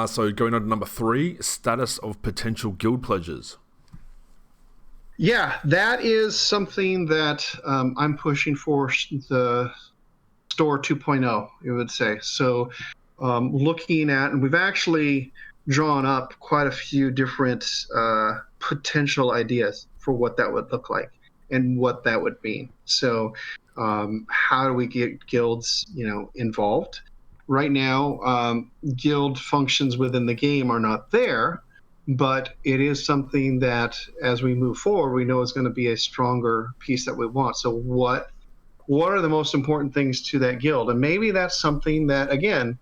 So going on to number 3, status of potential guild pledges. Yeah, that is something that I'm pushing for the store 2.0, you would say. So looking at, and we've actually drawn up quite a few different potential ideas for what that would look like and what that would mean. So how do we get guilds, involved? Right now, guild functions within the game are not there, but it is something that as we move forward, we know is going to be a stronger piece that we want. So what are the most important things to that guild? And maybe that's something that, again,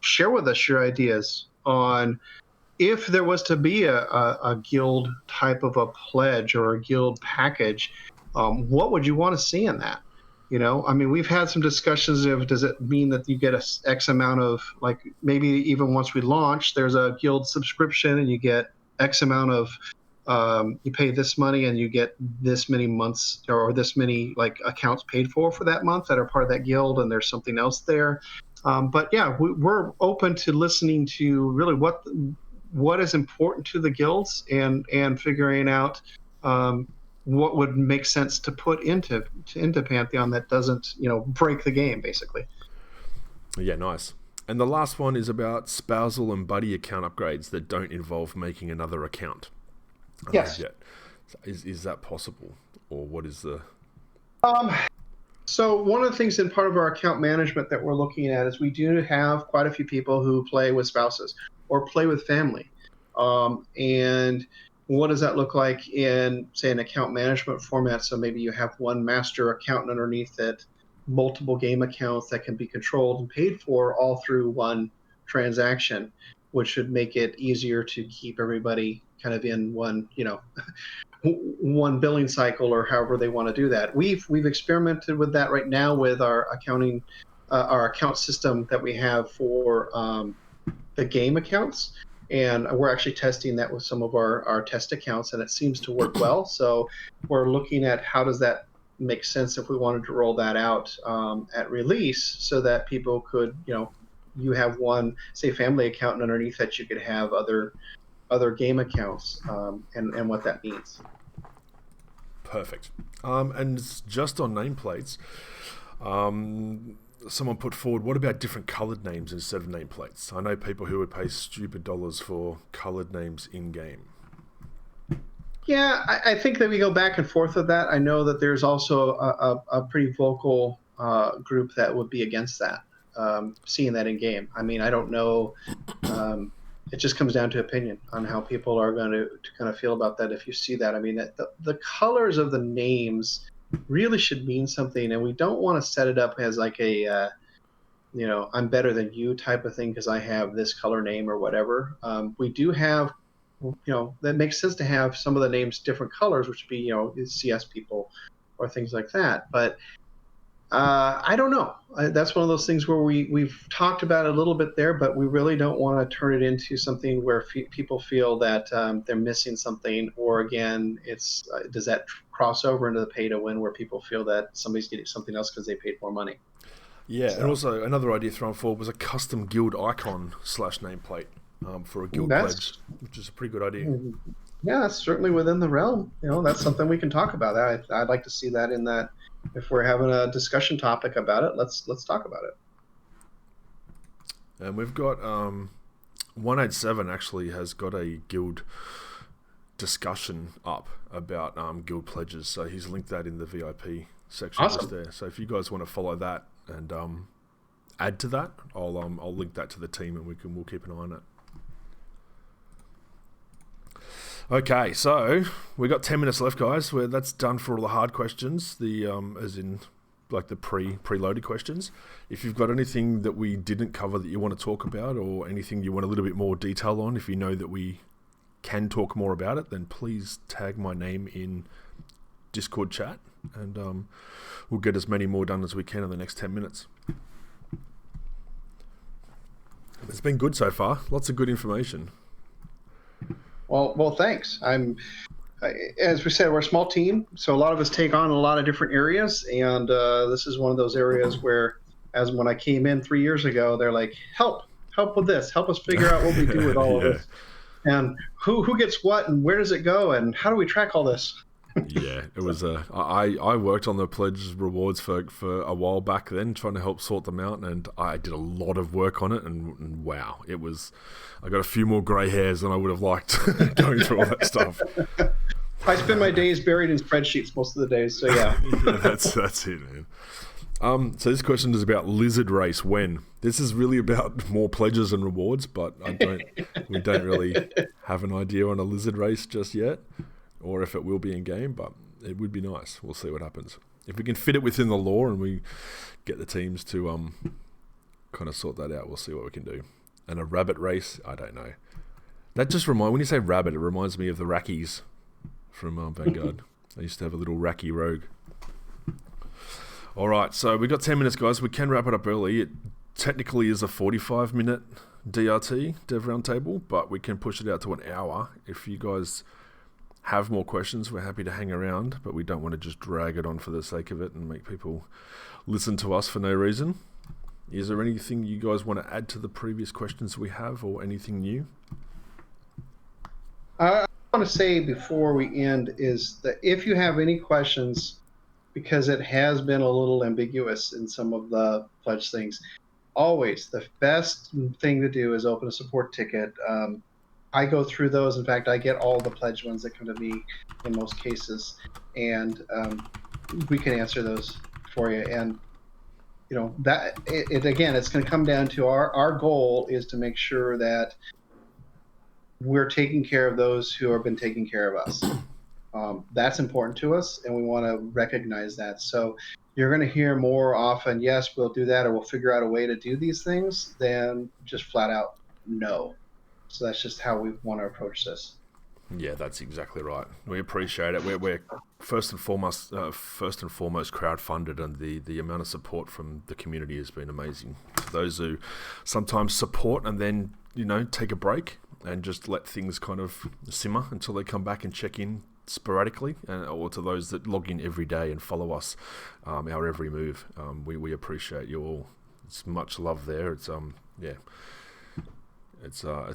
share with us your ideas on if there was to be a guild type of a pledge or a guild package, What would you want to see in that? I mean, we've had some discussions of, does it mean that you get a X amount of, like, maybe even once we launch, there's a guild subscription and you get X amount of, you pay this money and you get this many months or this many like accounts paid for that month that are part of that guild, and there's something else there. But yeah, we're open to listening to really what is important to the guilds and figuring out what would make sense to put into Pantheon that doesn't break the game, basically. Yeah, nice. And the last one is about spousal and buddy account upgrades that don't involve making another account. Yes. Is that possible, or what is the? So one of the things in part of our account management that we're looking at is we do have quite a few people who play with spouses or play with family, and what does that look like in, say, an account management format? So maybe you have one master account underneath it, multiple game accounts that can be controlled and paid for all through one transaction, which should make it easier to keep everybody kind of in one, one billing cycle, or however they want to do that. We've experimented with that right now with our our account system that we have for the game accounts, and we're actually testing that with some of our test accounts, and it seems to work well. So we're looking at how does that make sense if we wanted to roll that out at release, so that people could, you have one, say, family account, and underneath that you could have other game accounts, and what that means. Perfect. And just on nameplates, someone put forward, what about different coloured names instead of nameplates? I know people who would pay stupid dollars for coloured names in-game. Yeah, I think that we go back and forth with that. I know that there's also a pretty vocal group that would be against that, seeing that in-game. I mean, I don't know. It just comes down to opinion on how people are going to kind of feel about that if you see that. I mean, the colors of the names really should mean something, and we don't want to set it up as like a, I'm better than you type of thing because I have this color name or whatever. We do have, that makes sense to have some of the names different colors, which would be, CS people or things like that. But I don't know. That's one of those things where we've talked about it a little bit there, but we really don't want to turn it into something where people feel that they're missing something, or again, does that cross over into the pay to win where people feel that somebody's getting something else because they paid more money? Yeah, and also another idea thrown forward was a custom guild icon / nameplate for a guild pledge, which is a pretty good idea. Yeah, that's certainly within the realm. That's something we can talk about. I'd like to see that in that. If we're having a discussion topic about it, let's talk about it. And we've got 187 actually has got a guild discussion up about guild pledges, so he's linked that in the VIP section. Awesome. Just there. So if you guys want to follow that and add to that, I'll link that to the team, and we'll keep an eye on it. Okay, so we got 10 minutes left, guys. That's done for all the hard questions, as in like the preloaded questions. If you've got anything that we didn't cover that you want to talk about, or anything you want a little bit more detail on, if you know that we can talk more about it, then please tag my name in Discord chat, and we'll get as many more done as we can in the next 10 minutes. It's been good so far. Lots of good information. Well, thanks. As we said, we're a small team, so a lot of us take on a lot of different areas, and this is one of those areas where, as when I came in 3 years ago, they're like, help with this, help us figure out what we do with all of this, and who gets what, and where does it go, and how do we track all this? Yeah, it was I worked on the pledge rewards for a while back then, trying to help sort them out, and I did a lot of work on it, and wow, I got a few more grey hairs than I would have liked going through all that stuff. I spend my days buried in spreadsheets most of the days, so yeah. Yeah, that's it, man. So this question is about Lizard Race. When? This is really about more pledges and rewards, but we don't really have an idea on a Lizard Race just yet, or if it will be in game, but it would be nice. We'll see what happens. If we can fit it within the lore and we get the teams to kind of sort that out, we'll see what we can do. And a rabbit race, I don't know. That just when you say rabbit, it reminds me of the Rackies from Vanguard. I used to have a little Racky Rogue. All right, so we got 10 minutes, guys. We can wrap it up early. It technically is a 45-minute DRT, Dev Roundtable, but we can push it out to an hour. If you guys have more questions, we're happy to hang around, but we don't want to just drag it on for the sake of it and make people listen to us for no reason. Is there anything you guys want to add to the previous questions we have, or anything new? I want to say before we end is that if you have any questions, because it has been a little ambiguous in some of the pledge things, always the best thing to do is open a support ticket. I go through those. In fact, I get all the pledge ones that come to me in most cases, and we can answer those for you. And you know that again, it's going to come down to our goal is to make sure that we're taking care of those who have been taking care of us. That's important to us, and we want to recognize that. So you're going to hear more often, yes, we'll do that, or we'll figure out a way to do these things, than just flat out no. So that's just how we want to approach this. Yeah, that's exactly right. We appreciate it. We're first and foremost crowdfunded, and the amount of support from the community has been amazing. To those who sometimes support and then take a break and just let things kind of simmer until they come back and check in sporadically, or to those that log in every day and follow us, our every move. We appreciate you all. It's much love there. It's it's a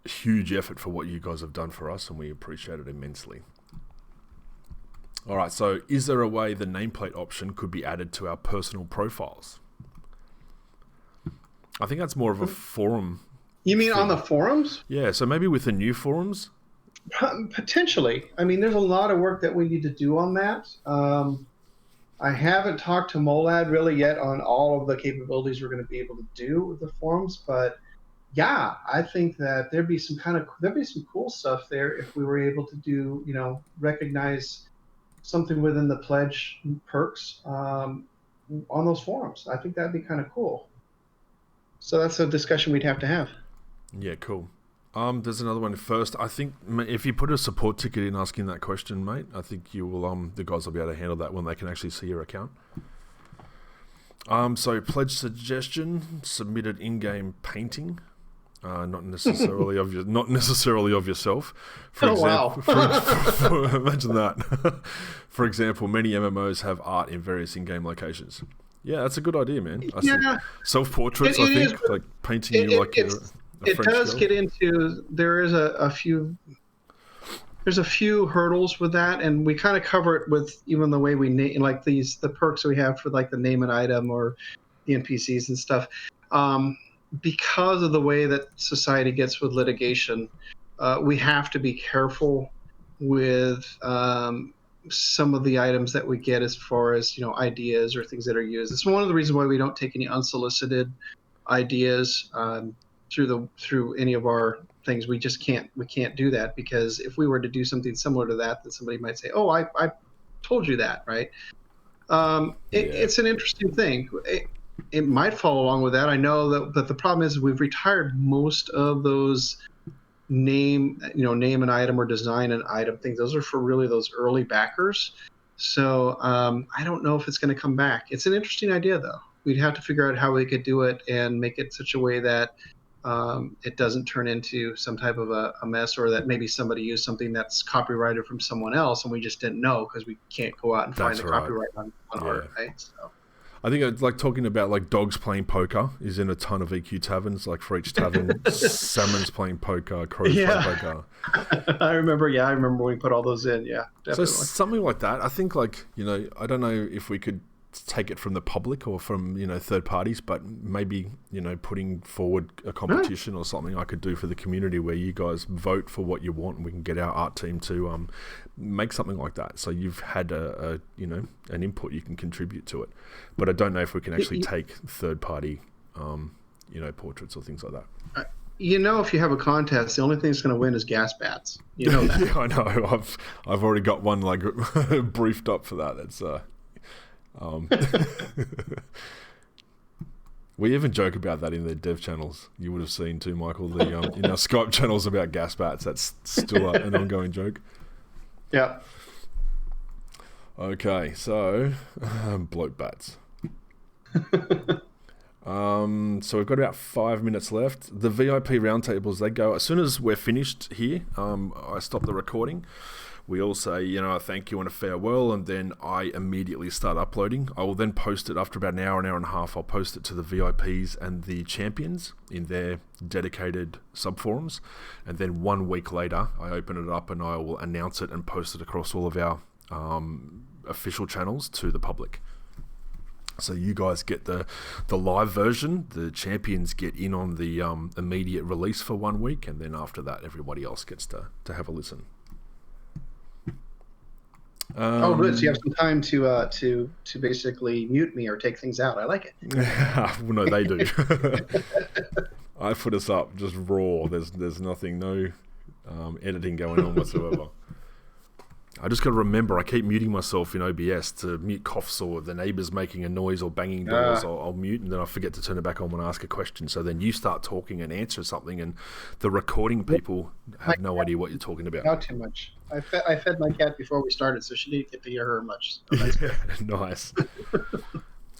huge effort for what you guys have done for us, and we appreciate it immensely. All right, so is there a way the nameplate option could be added to our personal profiles? I think that's more of a forum. You mean on the forums? Yeah, so maybe with the new forums? Potentially. I mean, there's a lot of work that we need to do on that. I haven't talked to Molad really yet on all of the capabilities we're going to be able to do with the forums, but yeah, I think that there'd be some cool stuff there if we were able to do, recognize something within the pledge perks on those forums. I think that'd be kind of cool. So that's a discussion we'd have to have. Yeah, cool. There's another one first. I think if you put a support ticket in asking that question, mate, I think you will. The guys will be able to handle that when they can actually see your account. So pledge suggestion submitted in-game painting, not necessarily of yourself. For example, wow. Imagine that. For example, many MMOs have art in various in-game locations. Yeah, that's a good idea, man. Self-portraits, I think, like painting you like. It does get into, there's a few hurdles with that, and we kind of cover it with even the way we name, like the perks we have for like the name an item or the NPCs and stuff. Because of the way that society gets with litigation, we have to be careful with some of the items that we get as far as ideas or things that are used. It's one of the reasons why we don't take any unsolicited ideas through any of our things. We can't do that, because if we were to do something similar to that, then somebody might say, oh, I told you that, right? It's an interesting thing. It might follow along with that. I know that, but the problem is we've retired most of those name an item or design an item things. Those are for really those early backers. So I don't know if it's going to come back. It's an interesting idea, though. We'd have to figure out how we could do it and make it such a way that it doesn't turn into some type of a mess, or that maybe somebody used something that's copyrighted from someone else and we just didn't know because we can't go out and find the copyright on art, right? So. I think it's like talking about like dogs playing poker is in a ton of EQ taverns. Like for each tavern, salmon's playing poker, crows playing poker. I remember when we put all those in. Yeah, definitely. So something like that. I think I don't know if we could take it from the public or from third parties, but maybe putting forward a competition or something I could do for the community where you guys vote for what you want, and we can get our art team to make something like that. So you've had an input, you can contribute to it. But I don't know if we can actually take third party portraits or things like that. If you have a contest, the only thing that's going to win is gas bats. You know that. Yeah, I know. I've already got one briefed up for that. That's we even joke about that in the dev channels. You would have seen too, Michael, in our Skype channels about gas bats. That's still an ongoing joke. Yeah. Okay, so bloat bats. So we've got about 5 minutes left. The VIP roundtables, they go as soon as we're finished here. I stop the recording. We all say, a thank you and a farewell, and then I immediately start uploading. I will then post it after about an hour and a half. I'll post it to the VIPs and the champions in their dedicated subforums, and then 1 week later, I open it up and I will announce it and post it across all of our official channels to the public. So you guys get the live version. The champions get in on the immediate release for 1 week, and then after that, everybody else gets to have a listen. Good. So you have some time to basically mute me or take things out. I like it. Well, no, they do. I put us up just raw. There's nothing, no editing going on whatsoever. I just got to remember, I keep muting myself in OBS to mute coughs, or the neighbours making a noise or banging doors. I'll mute, and then I forget to turn it back on when I ask a question. So then you start talking and answer something, and the recording people have no idea what you're talking about. Not too much. I fed my cat before we started, so she didn't get to hear her much. So that's good. Nice.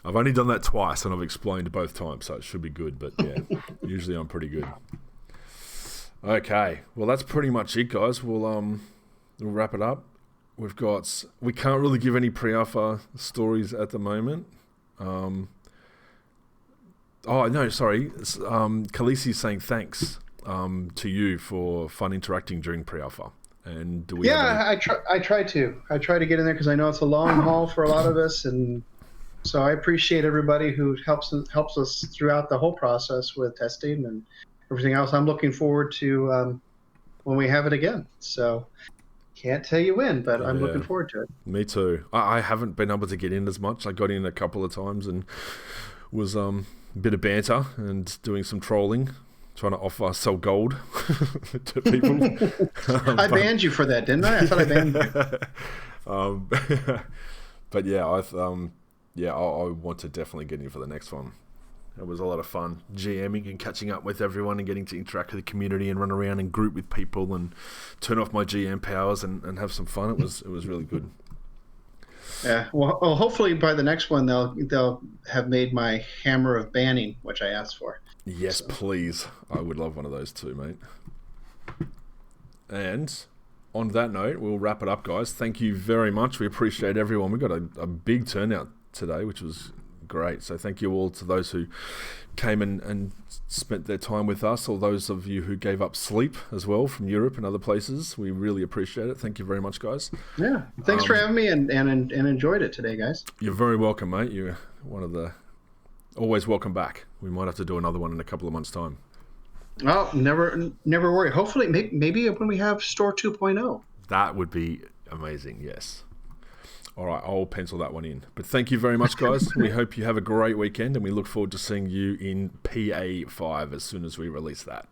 I've only done that twice, and I've explained both times, so it should be good. But yeah, usually I'm pretty good. Okay, well that's pretty much it, guys. We'll wrap it up. We can't really give any pre-alpha stories at the moment. Kilsin's saying thanks to you for fun interacting during pre-alpha. And do we? Yeah, I try to get in there because I know it's a long haul for a lot of us, and so I appreciate everybody who helps us throughout the whole process with testing and everything else. I'm looking forward to when we have it again. So. Can't tell you when, but I'm looking forward to it. Me too. I haven't been able to get in as much. I got in a couple of times and was a bit of banter and doing some trolling, trying to sell gold to people. I banned you for that, didn't I? I thought I banned you. But yeah, I want to definitely get in for the next one. It was a lot of fun GMing and catching up with everyone and getting to interact with the community and run around and group with people and turn off my GM powers and have some fun. It was really good. Yeah. Well, hopefully by the next one they'll have made my hammer of banning, which I asked for. Yes, please. I would love one of those too, mate. And on that note, we'll wrap it up, guys. Thank you very much. We appreciate everyone. We got a big turnout today, which was great. So thank you all to those who came and spent their time with us, or those of you who gave up sleep as well from Europe and other places. We really appreciate it. Thank you very much, guys. Yeah. Thanks for having me and enjoyed it today, guys. You're very welcome, mate. You're one of the... Always welcome back. We might have to do another one in a couple of months' time. Oh, never worry. Hopefully, maybe when we have Store 2.0. That would be amazing, yes. All right, I'll pencil that one in. But thank you very much, guys. We hope you have a great weekend, and we look forward to seeing you in PA5 as soon as we release that.